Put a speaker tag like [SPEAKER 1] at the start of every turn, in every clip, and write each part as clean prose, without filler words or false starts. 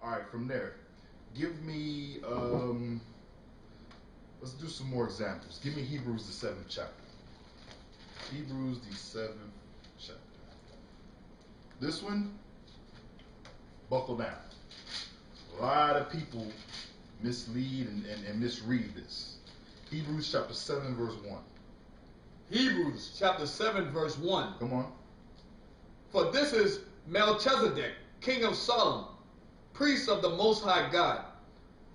[SPEAKER 1] All right, from there, give me, let's do some more examples. Give me Hebrews, the 7th chapter. Hebrews, the 7th chapter. This one, buckle down. A lot of people mislead and misread this. Hebrews chapter 7, verse 1.
[SPEAKER 2] Hebrews chapter 7, verse 1.
[SPEAKER 1] Come on.
[SPEAKER 2] For this is Melchizedek, king of Salem, priest of the Most High God,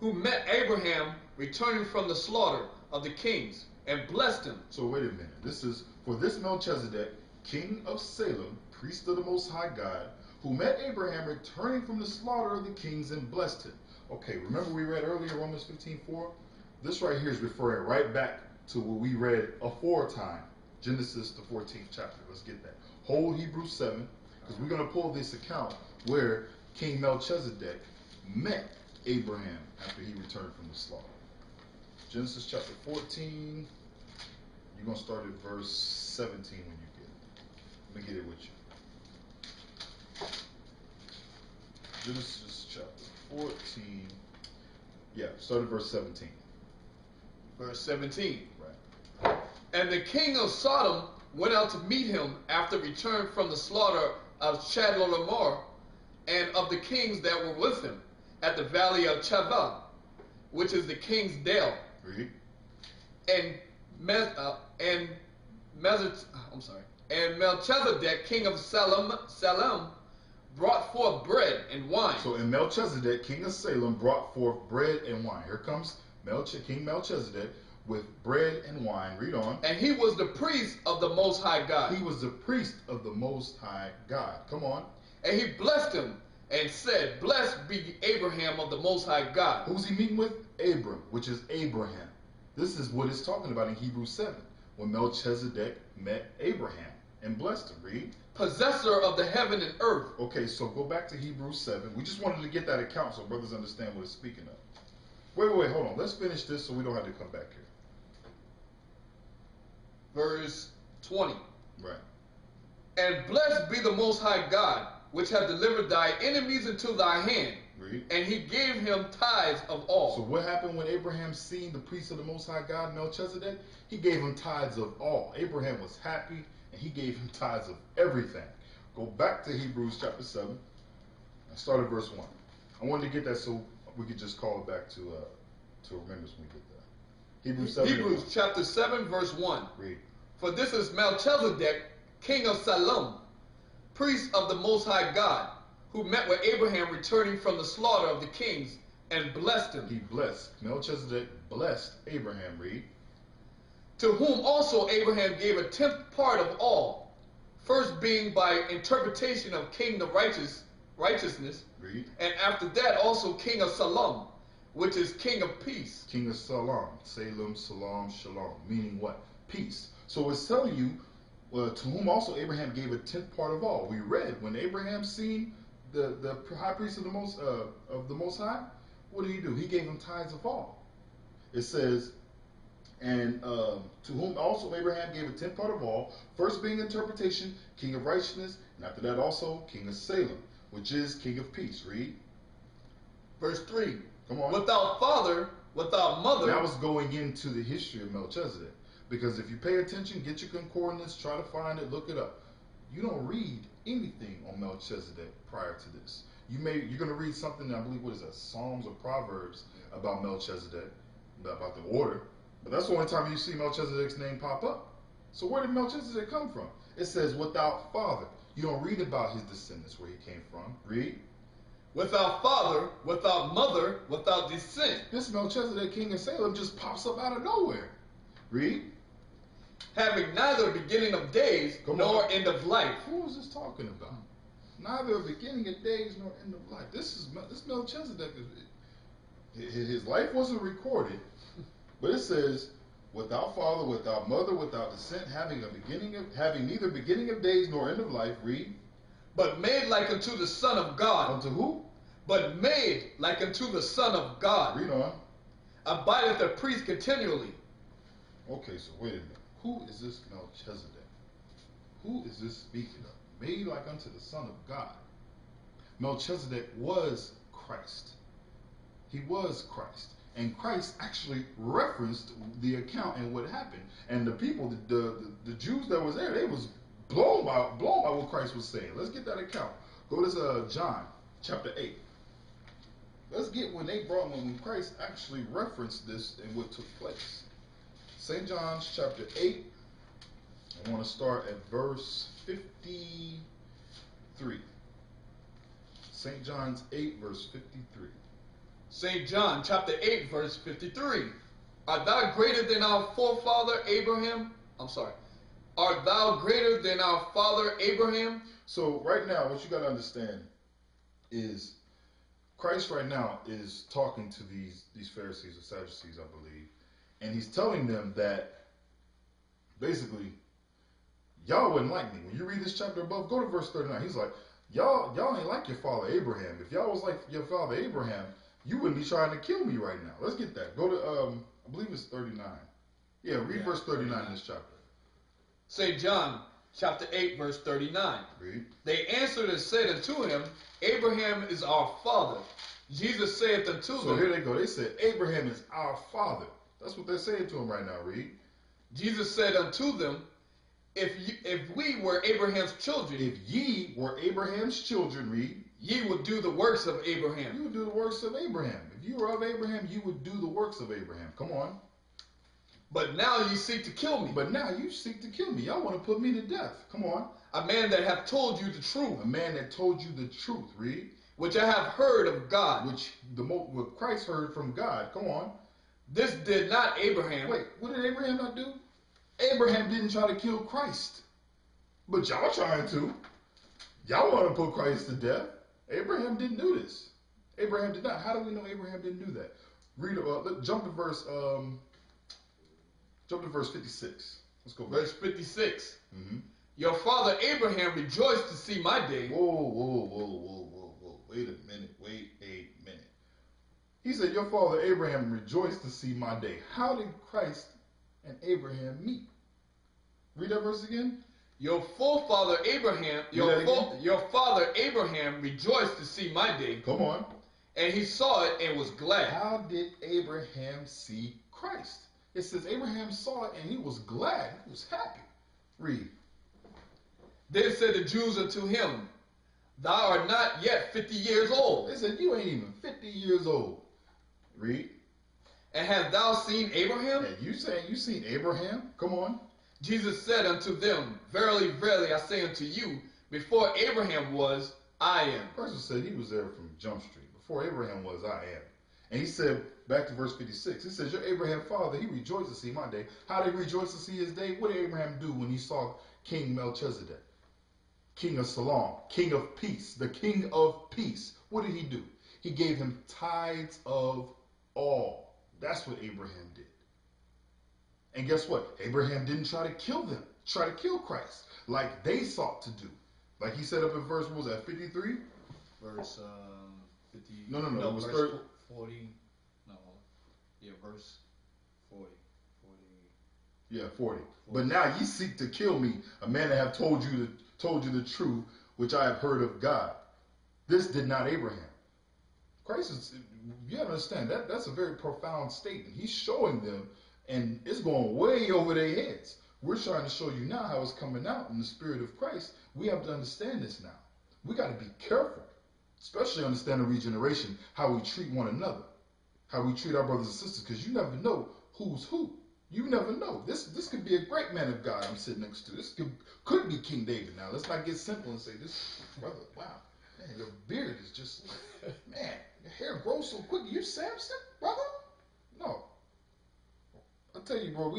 [SPEAKER 2] who met Abraham returning from the slaughter of the kings and blessed him.
[SPEAKER 1] So wait a minute. This is, for this Melchizedek, king of Salem, priest of the Most High God, who met Abraham returning from the slaughter of the kings and blessed him. Okay, remember we read earlier Romans 15:4? This right here is referring right back to what we read aforetime, Genesis the 14th chapter. Let's get that. Whole Hebrews 7, because we're going to pull this account where King Melchizedek met Abraham after he returned from the slaughter. Genesis chapter 14, you're going to start at verse 17 when you get it. Let me get it with you. Genesis chapter 14, yeah, start at verse 17.
[SPEAKER 2] Verse 17.
[SPEAKER 1] Right.
[SPEAKER 2] And the king of Sodom went out to meet him after return from the slaughter of Chedorlaomer and of the kings that were with him at the valley of Chavah, which is the king's dale.
[SPEAKER 1] Read.
[SPEAKER 2] And Melchizedek, king of Salem, brought forth bread and wine.
[SPEAKER 1] So, and Melchizedek, king of Salem, brought forth bread and wine. Here comes King Melchizedek with bread and wine. Read on.
[SPEAKER 2] And he was the priest of the Most High God.
[SPEAKER 1] He was the priest of the Most High God. Come on.
[SPEAKER 2] And he blessed him and said, Blessed be Abraham of the Most High God.
[SPEAKER 1] Who's he meeting with? Abram, which is Abraham. This is what it's talking about in Hebrews 7, when Melchizedek met Abraham and blessed him. Read.
[SPEAKER 2] Possessor of the heaven and earth.
[SPEAKER 1] Okay, so go back to Hebrews 7. We just wanted to get that account so brothers understand what it's speaking of. Wait, hold on. Let's finish this so we don't have to come back here.
[SPEAKER 2] Verse 20.
[SPEAKER 1] Right.
[SPEAKER 2] And blessed be the Most High God, which hath delivered thy enemies into thy hand.
[SPEAKER 1] Read.
[SPEAKER 2] And he gave him tithes of all.
[SPEAKER 1] So what happened when Abraham seen the priest of the Most High God, Melchizedek? He gave him tithes of all. Abraham was happy, and he gave him tithes of everything. Go back to Hebrews chapter 7 and start at verse 1. I wanted to get that so we could just call it back to remembrance when we get there.
[SPEAKER 2] Hebrews chapter 7, verse 1.
[SPEAKER 1] Read.
[SPEAKER 2] For this is Melchizedek, king of Salem, priest of the Most High God, who met with Abraham returning from the slaughter of the kings and blessed him.
[SPEAKER 1] He blessed. Melchizedek blessed Abraham. Read.
[SPEAKER 2] To whom also Abraham gave a tenth part of all, first being by interpretation of king of righteousness,
[SPEAKER 1] Read.
[SPEAKER 2] and after that also king of Salem, which is king of peace.
[SPEAKER 1] King of Salem, Salam, Shalom, meaning what? Peace. So it's telling you, to whom also Abraham gave a tenth part of all. We read when Abraham seen the high priest of the Most High, what did he do? He gave him tithes of all. It says, and to whom also Abraham gave a tenth part of all, first being interpretation, king of righteousness, and after that also king of Salem, which is king of peace. Read.
[SPEAKER 2] Verse 3.
[SPEAKER 1] Come on.
[SPEAKER 2] Without father, without mother.
[SPEAKER 1] That was going into the history of Melchizedek. Because if you pay attention, get your concordance, try to find it, look it up. You don't read anything on Melchizedek prior to this. You're going to read something, I believe, what is that, Psalms or Proverbs about Melchizedek, about the order. But that's the only time you see Melchizedek's name pop up. So where did Melchizedek come from? It says without father. You don't read about his descendants, where he came from. Read.
[SPEAKER 2] Without father, without mother, without descent.
[SPEAKER 1] This Melchizedek, king of Salem, just pops up out of nowhere. Read.
[SPEAKER 2] Having neither beginning of days nor end of life.
[SPEAKER 1] Who is this talking about? Neither a beginning of days nor end of life. This Melchizedek, his life wasn't recorded, but it says, without father, without mother, without descent, having neither beginning of days nor end of life. Read.
[SPEAKER 2] But made like unto the Son of God.
[SPEAKER 1] Unto who?
[SPEAKER 2] But made like unto the Son of God.
[SPEAKER 1] Read on.
[SPEAKER 2] Abideth a priest continually.
[SPEAKER 1] Okay, so wait a minute. Who is this Melchizedek? Who is this speaking of? Made like unto the Son of God. Melchizedek was Christ. He was Christ. And Christ actually referenced the account and what happened. And the people, the Jews that was there, they was blown by what Christ was saying. Let's get that account. Go to John chapter 8. Let's get when Christ actually referenced this and what took place. St. John's chapter 8. I want to start at verse 53. St. John's 8, verse 53.
[SPEAKER 2] St. John chapter 8, verse 53. Art thou greater than our forefather Abraham? Art thou greater than our father Abraham?
[SPEAKER 1] So right now, what you got to understand is Christ right now is talking to these Pharisees or Sadducees, I believe, and he's telling them that basically, y'all wouldn't like me. When you read this chapter above, go to verse 39. He's like, y'all ain't like your father Abraham. If y'all was like your father Abraham, you wouldn't be trying to kill me right now. Let's get that. Go to, I believe it's 39. Yeah, read verse 39 in this chapter.
[SPEAKER 2] St. John chapter 8, verse 39.
[SPEAKER 1] Read.
[SPEAKER 2] They answered and said unto him, Abraham is our father. Jesus saith unto them.
[SPEAKER 1] So here they go. They said, Abraham is our father. That's what they're saying to him right now. Read.
[SPEAKER 2] Jesus said unto them, If we were Abraham's children.
[SPEAKER 1] If ye were Abraham's children, read.
[SPEAKER 2] Ye would do the works of Abraham.
[SPEAKER 1] You would do the works of Abraham. If you were of Abraham, you would do the works of Abraham. Come on.
[SPEAKER 2] But now you seek to kill me.
[SPEAKER 1] But now you seek to kill me. Y'all want to put me to death. Come on.
[SPEAKER 2] A man that hath told you the truth.
[SPEAKER 1] A man that told you the truth. Read.
[SPEAKER 2] Which I have heard of God.
[SPEAKER 1] What Christ heard from God. Come on.
[SPEAKER 2] This did not Abraham.
[SPEAKER 1] Wait, what did Abraham not do? Abraham didn't try to kill Christ. But y'all trying to. Y'all want to put Christ to death. Abraham didn't do this. Abraham did not. How do we know Abraham didn't do that? Read. Jump to verse 56. Let's go.
[SPEAKER 2] Verse 56.
[SPEAKER 1] Mm-hmm.
[SPEAKER 2] Your father Abraham rejoiced to see my day.
[SPEAKER 1] Whoa. Wait a minute. He said, your father Abraham rejoiced to see my day. How did Christ and Abraham meet? Read that verse again.
[SPEAKER 2] Your forefather Abraham, your father Abraham rejoiced to see my day.
[SPEAKER 1] Come on.
[SPEAKER 2] And he saw it and was glad.
[SPEAKER 1] How did Abraham see Christ? It says Abraham saw it and he was glad. He was happy. Read.
[SPEAKER 2] Then said the Jews unto him, Thou art not yet 50 years old.
[SPEAKER 1] They said, you ain't even 50 years old. Read.
[SPEAKER 2] And hast thou seen Abraham?
[SPEAKER 1] And you saying you seen Abraham? Come on.
[SPEAKER 2] Jesus said unto them, Verily, verily, I say unto you, before Abraham was, I am.
[SPEAKER 1] The person said he was there from Jump Street. Before Abraham was, I am. And he said, back to verse 56, he says, your Abraham father, he rejoiced to see my day. How did he rejoice to see his day? What did Abraham do when he saw King Melchizedek? King of Salem, King of Peace, the King of Peace. What did he do? He gave him tithes of all. That's what Abraham did. And guess what? Abraham didn't try to kill them, try to kill Christ, like they sought to do. Like he said up in verse, what was that, 53?
[SPEAKER 2] Verse 50.
[SPEAKER 1] No, it was
[SPEAKER 2] verse 40. No, yeah, verse 40. 40.
[SPEAKER 1] Yeah, 40. But now ye seek to kill me, a man that have told you the truth, which I have heard of God. This did not Abraham. Christ is, you have to understand, that's a very profound statement. He's showing them, and it's going way over their heads. We're trying to show you now how it's coming out in the spirit of Christ. We have to understand this now. We got to be careful, especially understanding regeneration, how we treat one another, how we treat our brothers and sisters, because you never know who's who. You never know. This could be a great man of God I'm sitting next to. This could be King David. Now, let's not get simple and say, this brother, wow, man, your beard is just, man, your hair grows so quick. You Samson, brother? No. I'll tell you, bro,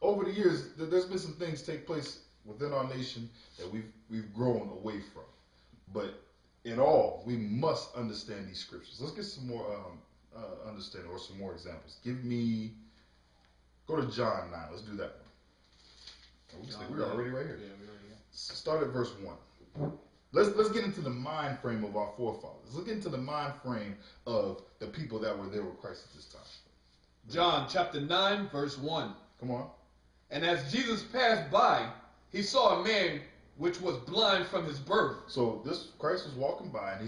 [SPEAKER 1] over the years, there's been some things take place within our nation that we've grown away from. But in all, we must understand these scriptures. Let's get some more understanding or some more examples. Go to John 9. Let's do that one. We're already right here.
[SPEAKER 2] Yeah, we're already here.
[SPEAKER 1] Start at verse 1. Let's get into the mind frame of our forefathers. Let's get into the mind frame of the people that were there with Christ at this time.
[SPEAKER 2] John chapter 9, verse 1.
[SPEAKER 1] Come on.
[SPEAKER 2] And as Jesus passed by, he saw a man which was blind from his birth.
[SPEAKER 1] So Christ was walking by and he